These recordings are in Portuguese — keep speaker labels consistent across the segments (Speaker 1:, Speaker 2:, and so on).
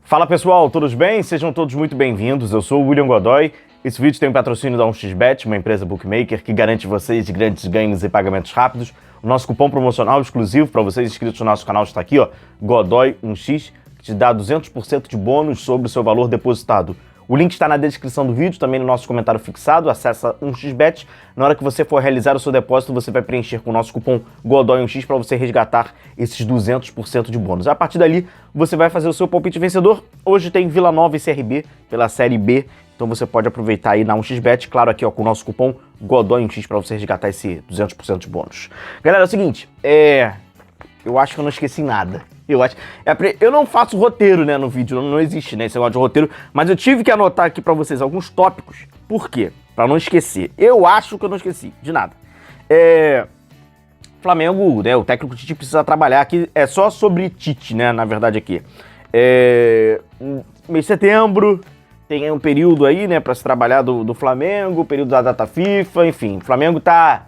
Speaker 1: Fala pessoal, todos bem? Sejam todos muito bem-vindos. Eu sou o William Godoy. Esse vídeo tem o patrocínio da 1xBet, uma empresa bookmaker que garante vocês de grandes ganhos e pagamentos rápidos. O nosso cupom promocional exclusivo para vocês inscritos no nosso canal está aqui, ó, Godoy1x, que te dá 200% de bônus sobre o seu valor depositado. O link está na descrição do vídeo, também no nosso comentário fixado. Acessa 1xBet. Na hora que você for realizar o seu depósito, você vai preencher com o nosso cupom Godoy1x para você resgatar esses 200% de bônus. A partir dali, você vai fazer o seu palpite vencedor. Hoje tem Vila Nova e CRB pela Série B, então você pode aproveitar aí na 1xBet, claro, aqui ó, com o nosso cupom Godoy1x para você resgatar esse 200% de bônus. Galera, é o seguinte, eu acho que eu não esqueci nada. Eu não faço roteiro, né, no vídeo, não existe, né, esse negócio de roteiro, mas eu tive que anotar aqui pra vocês alguns tópicos. Por quê? Pra não esquecer. Eu acho que eu não esqueci de nada. Flamengo, né, o técnico Tite precisa trabalhar aqui, é só sobre Tite, né, na verdade aqui. Mês de setembro, tem um período aí, né, pra se trabalhar do Flamengo, período da data FIFA, enfim, o Flamengo tá,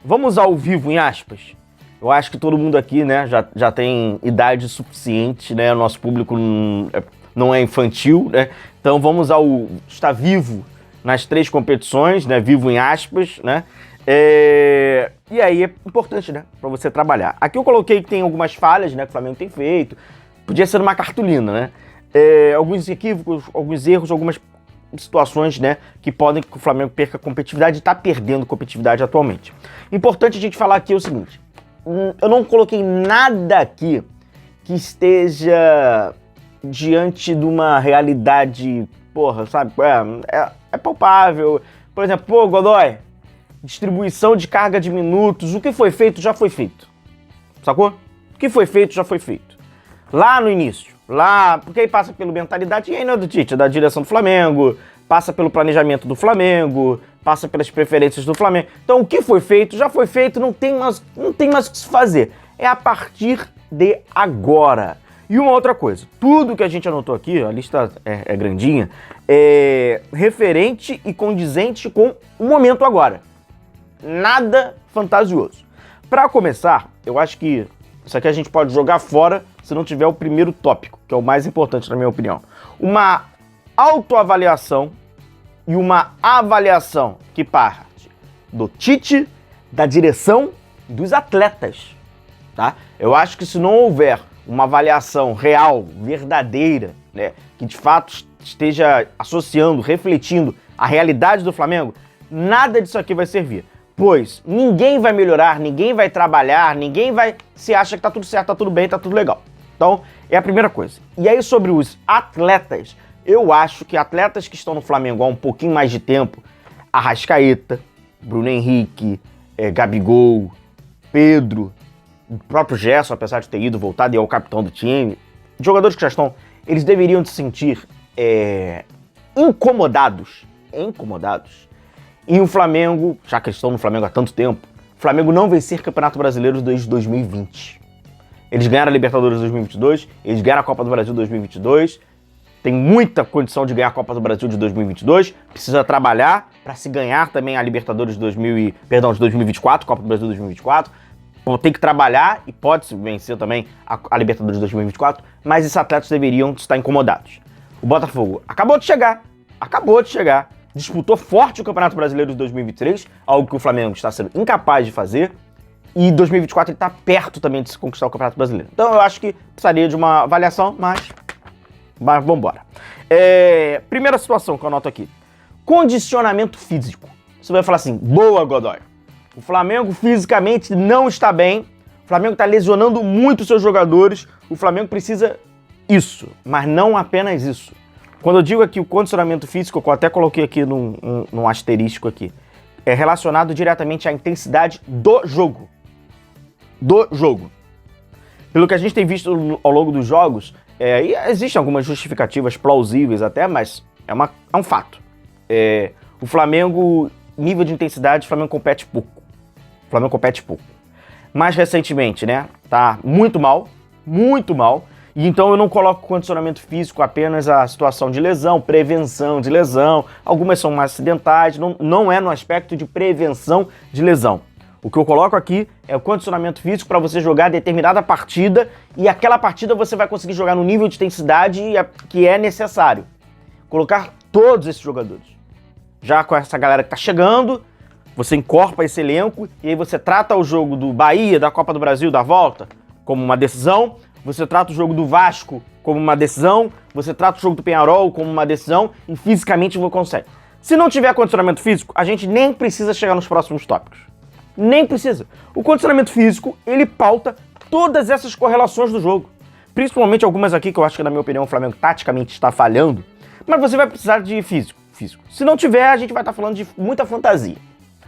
Speaker 1: vamos ao vivo em aspas. Eu acho que todo mundo aqui, né, já tem idade suficiente, né, o nosso público não é infantil, né, então vamos estar vivo nas 3 competições, né, vivo em aspas, né, e aí é importante, né, pra você trabalhar. Aqui eu coloquei que tem algumas falhas, né, que o Flamengo tem feito, podia ser uma cartolina, né, alguns equívocos, alguns erros, algumas situações, né, que podem que o Flamengo perca competitividade e tá perdendo competitividade atualmente. Importante a gente falar aqui o seguinte: eu não coloquei nada aqui que esteja diante de uma realidade, porra, sabe? É palpável. Por exemplo, pô, Godoy, distribuição de carga de minutos, o que foi feito já foi feito. Sacou? O que foi feito já foi feito. Lá no início, porque aí passa pela mentalidade, e aí não é do Tite, é da direção do Flamengo, passa pelo planejamento do Flamengo, passa pelas preferências do Flamengo. Então o que foi feito, já foi feito, não tem mais o que se fazer. É a partir de agora. E uma outra coisa, tudo que a gente anotou aqui, a lista é grandinha, é referente e condizente com o momento agora. Nada fantasioso. Para começar, eu acho que isso aqui a gente pode jogar fora se não tiver o primeiro tópico, que é o mais importante na minha opinião. Uma autoavaliação e uma avaliação que parte do Tite, da direção e dos atletas, tá? Eu acho que se não houver uma avaliação real, verdadeira, né, que de fato esteja associando, refletindo a realidade do Flamengo, nada disso aqui vai servir. Pois ninguém vai melhorar, ninguém vai trabalhar, ninguém vai se acha que tá tudo certo, tá tudo bem, tá tudo legal. Então, é a primeira coisa. E aí sobre os atletas, eu acho que atletas que estão no Flamengo há um pouquinho mais de tempo, Arrascaeta, Bruno Henrique, Gabigol, Pedro, o próprio Gerson, apesar de ter ido, voltado e é o capitão do time, jogadores que já estão, eles deveriam se sentir incomodados, e o Flamengo, já que eles estão no Flamengo há tanto tempo, o Flamengo não vencer Campeonato Brasileiro desde 2020. Eles ganharam a Libertadores em 2022, eles ganharam a Copa do Brasil em 2022, tem muita condição de ganhar a Copa do Brasil de 2022, precisa trabalhar para se ganhar também a Libertadores de 2024, Copa do Brasil de 2024, tem que trabalhar e pode vencer também a Libertadores de 2024, mas esses atletas deveriam estar incomodados. O Botafogo acabou de chegar, disputou forte o Campeonato Brasileiro de 2023, algo que o Flamengo está sendo incapaz de fazer, e 2024 ele está perto também de se conquistar o Campeonato Brasileiro. Então eu acho que precisaria de uma avaliação, mas vamos embora. Primeira situação que eu anoto aqui. Condicionamento físico. Você vai falar assim, boa, Godoy. O Flamengo fisicamente não está bem. O Flamengo está lesionando muito seus jogadores. O Flamengo precisa isso, mas não apenas isso. Quando eu digo aqui o condicionamento físico, eu até coloquei aqui num asterisco aqui, é relacionado diretamente à intensidade do jogo. Pelo que a gente tem visto ao longo dos jogos, e existem algumas justificativas plausíveis até, mas é um fato. O Flamengo, nível de intensidade, o Flamengo compete pouco. Mais recentemente, né, tá muito mal, e então eu não coloco condicionamento físico apenas a situação de lesão, prevenção de lesão, algumas são mais acidentais, não é no aspecto de prevenção de lesão. O que eu coloco aqui é o condicionamento físico para você jogar determinada partida e aquela partida você vai conseguir jogar no nível de intensidade que é necessário. Colocar todos esses jogadores. Já com essa galera que tá chegando, você encorpa esse elenco e aí você trata o jogo do Bahia, da Copa do Brasil, da volta, como uma decisão. Você trata o jogo do Vasco como uma decisão. Você trata o jogo do Peñarol como uma decisão e fisicamente você consegue. Se não tiver condicionamento físico, a gente nem precisa chegar nos próximos tópicos. Nem precisa. O condicionamento físico, ele pauta todas essas correlações do jogo. Principalmente algumas aqui que eu acho que, na minha opinião, o Flamengo taticamente está falhando. Mas você vai precisar de físico. Se não tiver, a gente vai estar falando de muita fantasia.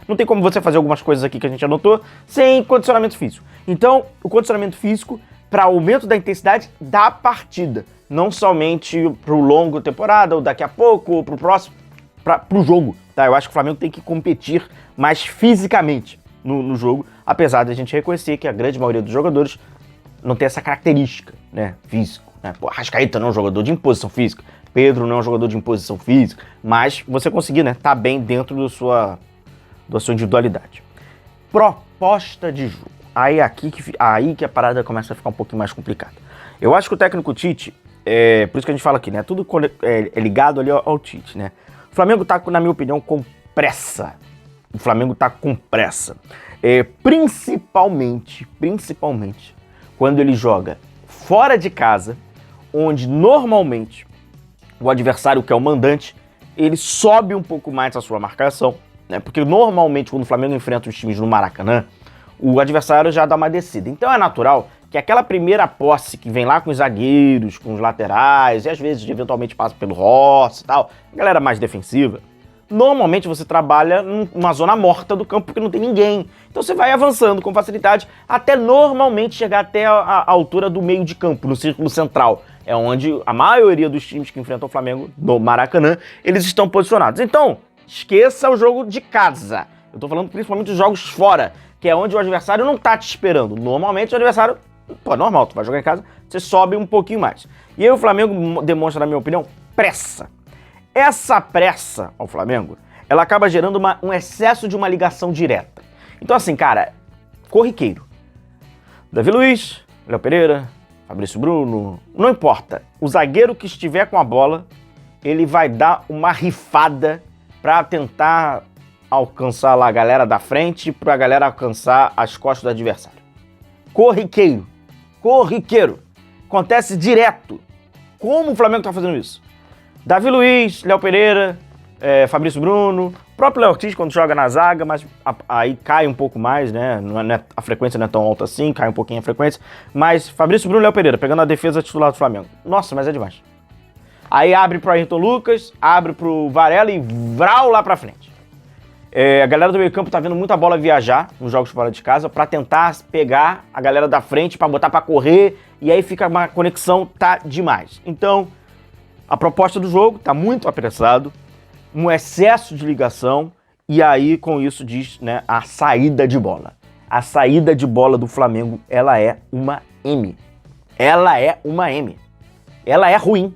Speaker 1: Não tem como você fazer algumas coisas aqui que a gente anotou sem condicionamento físico. Então, o condicionamento físico para aumento da intensidade da partida. Não somente para o longo temporada, ou daqui a pouco, ou para o próximo, para o jogo. Tá? Eu acho que o Flamengo tem que competir mais fisicamente no jogo, apesar de a gente reconhecer que a grande maioria dos jogadores não tem essa característica, né, físico. Né? Pô, Arrascaeta não é um jogador de imposição física, Pedro não é um jogador de imposição física, mas você conseguir, né, tá bem dentro da sua individualidade. Proposta de jogo. Aí que a parada começa a ficar um pouquinho mais complicada. Eu acho que o técnico Tite, por isso que a gente fala aqui, né, tudo é ligado ali ao Tite, né. O Flamengo tá, na minha opinião, com pressa. O Flamengo tá com pressa. Principalmente, quando ele joga fora de casa, onde normalmente o adversário, que é o mandante, ele sobe um pouco mais a sua marcação, né? Porque normalmente quando o Flamengo enfrenta os times no Maracanã, o adversário já dá uma descida. Então é natural que aquela primeira posse que vem lá com os zagueiros, com os laterais, e às vezes eventualmente passa pelo Rossi e tal, a galera mais defensiva, normalmente você trabalha numa zona morta do campo porque não tem ninguém. Então você vai avançando com facilidade até normalmente chegar até a altura do meio de campo, no círculo central. É onde a maioria dos times que enfrentam o Flamengo no Maracanã, eles estão posicionados. Então, esqueça o jogo de casa. Eu tô falando principalmente dos jogos fora, que é onde o adversário não tá te esperando. Normalmente o adversário, normal, tu vai jogar em casa, você sobe um pouquinho mais. E aí o Flamengo demonstra, na minha opinião, pressa. Essa pressa ao Flamengo, ela acaba gerando um excesso de uma ligação direta. Então assim, cara, corriqueiro. Davi Luiz, Léo Pereira, Fabrício Bruno, não importa. O zagueiro que estiver com a bola, ele vai dar uma rifada para tentar alcançar lá a galera da frente, pra galera alcançar as costas do adversário. Corriqueiro. Acontece direto. Como o Flamengo tá fazendo isso? Davi Luiz, Léo Pereira, Fabrício Bruno, o próprio Léo Ortiz quando joga na zaga, mas aí cai um pouco mais, né? A frequência não é tão alta assim, cai um pouquinho a frequência. Mas Fabrício Bruno e Léo Pereira, pegando a defesa titular do Flamengo. Nossa, mas é demais. Aí abre pro Ayrton Lucas, abre pro Varela e vral lá pra frente. A galera do meio campo tá vendo muita bola viajar nos jogos fora de casa pra tentar pegar a galera da frente, pra botar pra correr, e aí fica uma conexão, tá demais. Então, a proposta do jogo tá muito apressado, um excesso de ligação, e aí com isso diz, né, a saída de bola. A saída de bola do Flamengo, ela é uma M. Ela é ruim.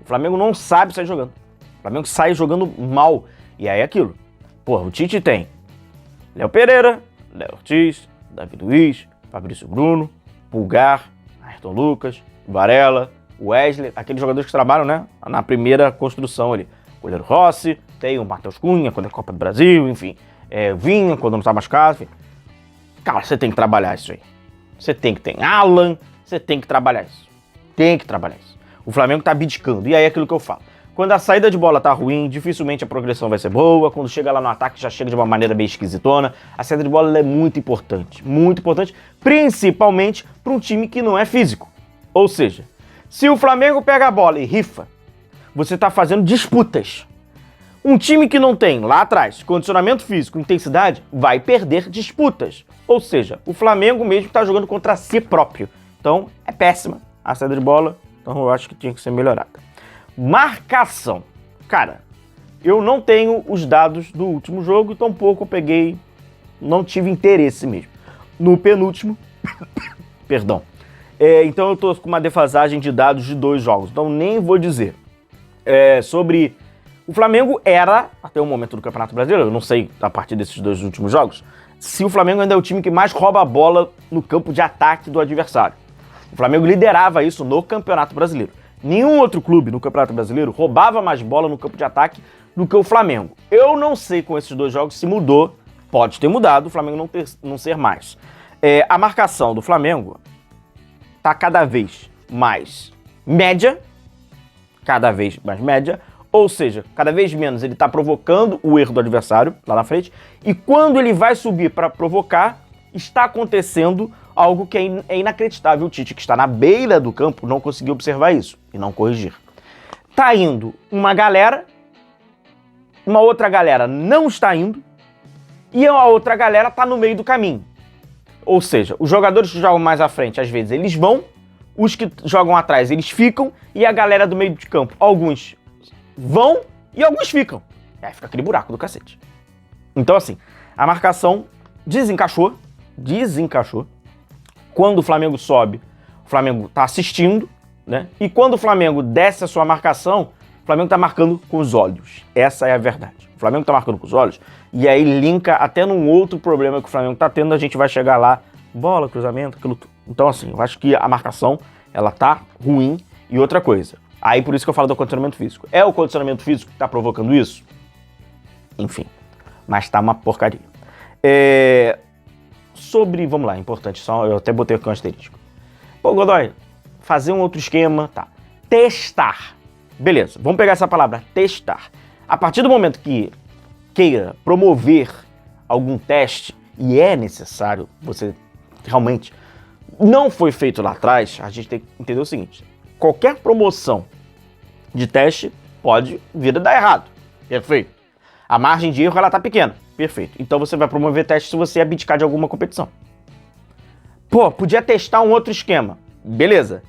Speaker 1: O Flamengo não sabe sair jogando. O Flamengo sai jogando mal. E aí é aquilo. Porra, o Tite tem Léo Pereira, Léo Ortiz, Davi Luiz, Fabrício Bruno, Pulgar, Ayrton Lucas, Varela, Wesley, aqueles jogadores que trabalham, né, na primeira construção ali. O goleiro Rossi, tem o Matheus Cunha, quando é Copa do Brasil, enfim. Vinha, quando não tá machucado, enfim. Cara, você tem que trabalhar isso aí. Você tem que ter Alan, você tem que trabalhar isso. O Flamengo tá abdicando. E aí é aquilo que eu falo. Quando a saída de bola tá ruim, dificilmente a progressão vai ser boa. Quando chega lá no ataque, já chega de uma maneira meio esquisitona. A saída de bola é muito importante, principalmente para um time que não é físico. Ou seja, se o Flamengo pega a bola e rifa, você tá fazendo disputas. Um time que não tem, lá atrás, condicionamento físico, intensidade, vai perder disputas. Ou seja, o Flamengo mesmo tá jogando contra si próprio. Então, é péssima a saída de bola. Então, eu acho que tinha que ser melhorada. Marcação. Cara, eu não tenho os dados do último jogo, tampouco eu peguei, não tive interesse mesmo. No penúltimo, perdão. Então eu tô com uma defasagem de dados de 2 jogos, então nem vou dizer. Sobre O Flamengo era, até o momento do Campeonato Brasileiro, eu não sei a partir desses 2 últimos jogos, se o Flamengo ainda é o time que mais rouba a bola no campo de ataque do adversário. O Flamengo liderava isso no Campeonato Brasileiro. Nenhum outro clube no Campeonato Brasileiro roubava mais bola no campo de ataque do que o Flamengo. Eu não sei com esses 2 jogos se mudou, pode ter mudado, o Flamengo não ser mais. A marcação do Flamengo tá cada vez mais média, ou seja, cada vez menos ele está provocando o erro do adversário lá na frente, e quando ele vai subir para provocar, está acontecendo algo que é inacreditável. O Tite, que está na beira do campo, não conseguiu observar isso e não corrigir. Tá indo uma galera, uma outra galera não está indo, e a outra galera tá no meio do caminho. Ou seja, os jogadores que jogam mais à frente, às vezes eles vão, os que jogam atrás eles ficam, e a galera do meio de campo, alguns vão e alguns ficam. Aí fica aquele buraco do cacete. Então assim, a marcação desencaixou. Quando o Flamengo sobe, o Flamengo tá assistindo, né? E quando o Flamengo desce a sua marcação, o Flamengo tá marcando com os olhos. Essa é a verdade. O Flamengo tá marcando com os olhos, e aí linka até num outro problema que o Flamengo tá tendo, a gente vai chegar lá, bola, cruzamento, aquilo tudo. Então assim, eu acho que a marcação, ela tá ruim. E outra coisa, aí por isso que eu falo do condicionamento físico. É o condicionamento físico que tá provocando isso? Enfim, mas tá uma porcaria. Vamos lá, importante, só eu até botei aqui um asterisco. Pô, Godoy, fazer um outro esquema, tá. Testar. Beleza, vamos pegar essa palavra, testar. A partir do momento que queira promover algum teste, e é necessário, você realmente não foi feito lá atrás, a gente tem que entender o seguinte: qualquer promoção de teste pode vir a dar errado. Perfeito. A margem de erro, ela tá pequena. Perfeito. Então você vai promover teste se você abdicar de alguma competição. Pô, podia testar um outro esquema. Beleza.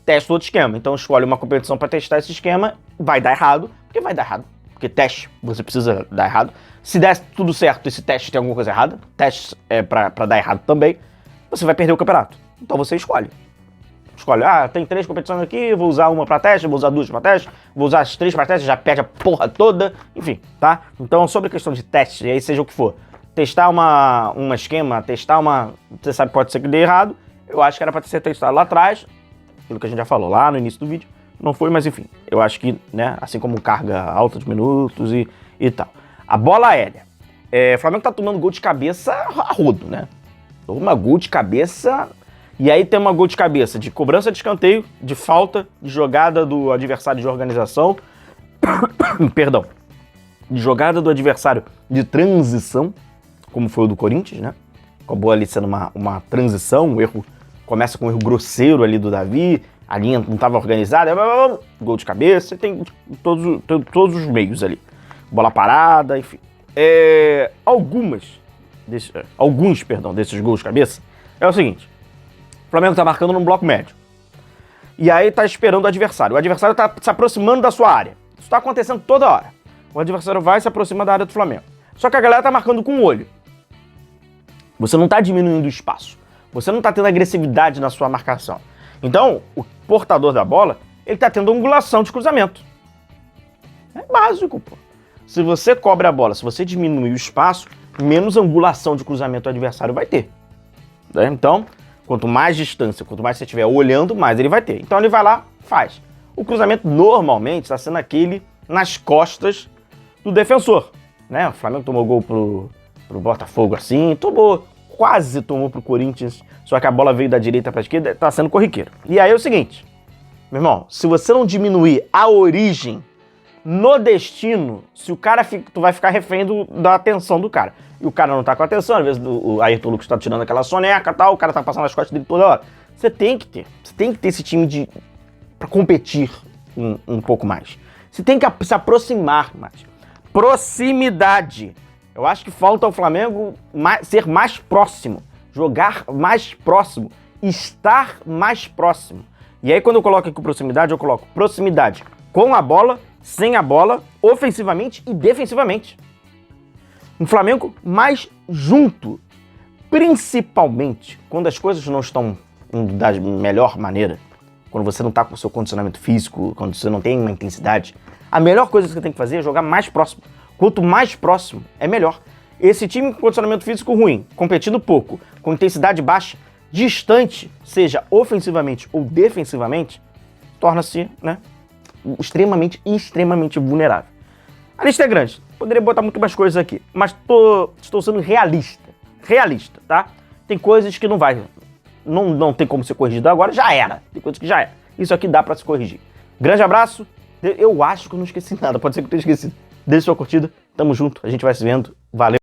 Speaker 1: Testa outro esquema. Então escolhe uma competição para testar esse esquema. Vai dar errado. Porque vai dar errado. Porque teste, você precisa dar errado. Se der tudo certo, esse teste tem alguma coisa errada, teste é pra dar errado também, você vai perder o campeonato. Então você escolhe. Escolhe, tem 3 competições aqui, vou usar uma pra teste, vou usar 2 pra teste, vou usar as 3 pra teste, já perde a porra toda, enfim, tá? Então, sobre a questão de teste, e aí seja o que for, testar um esquema, você sabe, pode ser que dê errado, eu acho que era pra ser testado lá atrás, pelo que a gente já falou lá no início do vídeo, não foi, mas enfim, eu acho que, né, assim como carga alta de minutos e tal. A bola aérea, o Flamengo tá tomando gol de cabeça a rodo, né? Toma gol de cabeça. E aí tem uma gol de cabeça de cobrança de escanteio, de falta, de jogada do adversário de organização, perdão, de jogada do adversário de transição, como foi o do Corinthians, né? Acabou ali sendo uma transição, um erro, começa com um erro grosseiro ali do Davi, a linha não estava organizada, gol de cabeça, tem todos os meios ali. Bola parada, enfim. Alguns desses gols de cabeça é o seguinte: o Flamengo tá marcando num bloco médio. E aí tá esperando o adversário. O adversário tá se aproximando da sua área. Isso tá acontecendo toda hora. O adversário vai se aproximar da área do Flamengo. Só que a galera tá marcando com o olho. Você não tá diminuindo o espaço. Você não tá tendo agressividade na sua marcação. Então, o portador da bola, ele tá tendo angulação de cruzamento. É básico, pô. Se você cobre a bola, se você diminuir o espaço, menos angulação de cruzamento o adversário vai ter. Então, quanto mais distância, quanto mais você estiver olhando, mais ele vai ter. Então ele vai lá, faz. O cruzamento normalmente está sendo aquele nas costas do defensor, né? O Flamengo tomou gol pro Botafogo assim, quase tomou pro Corinthians, só que a bola veio da direita para a esquerda, tá sendo corriqueiro. E aí é o seguinte, meu irmão, se você não diminuir a origem no destino, se o cara tu vai ficar refém da atenção do cara. E o cara não tá com atenção, às vezes o Ayrton Lucas tá tirando aquela soneca e tal, o cara tá passando as costas dele toda hora. Você tem que ter esse time pra competir um pouco mais. Você tem que se aproximar mais. Proximidade. Eu acho que falta ao Flamengo ser mais próximo, jogar mais próximo, estar mais próximo. E aí quando eu coloco aqui proximidade, eu coloco proximidade com a bola, sem a bola, ofensivamente e defensivamente. Um Flamengo mais junto, principalmente quando as coisas não estão indo da melhor maneira, quando você não está com o seu condicionamento físico, quando você não tem uma intensidade, A melhor coisa que você tem que fazer é jogar mais próximo. Quanto mais próximo, é melhor. Esse time com condicionamento físico ruim, competindo pouco, com intensidade baixa, distante, seja ofensivamente ou defensivamente, torna-se, né, extremamente vulnerável. A lista é grande, poderia botar muito mais coisas aqui, mas estou sendo realista, tá? Tem coisas que não tem como ser corrigido agora, já era. Tem coisas que já era. Isso aqui dá pra se corrigir. Grande abraço, eu acho que eu não esqueci nada, pode ser que eu tenha esquecido. Deixe sua curtida, tamo junto, a gente vai se vendo, valeu.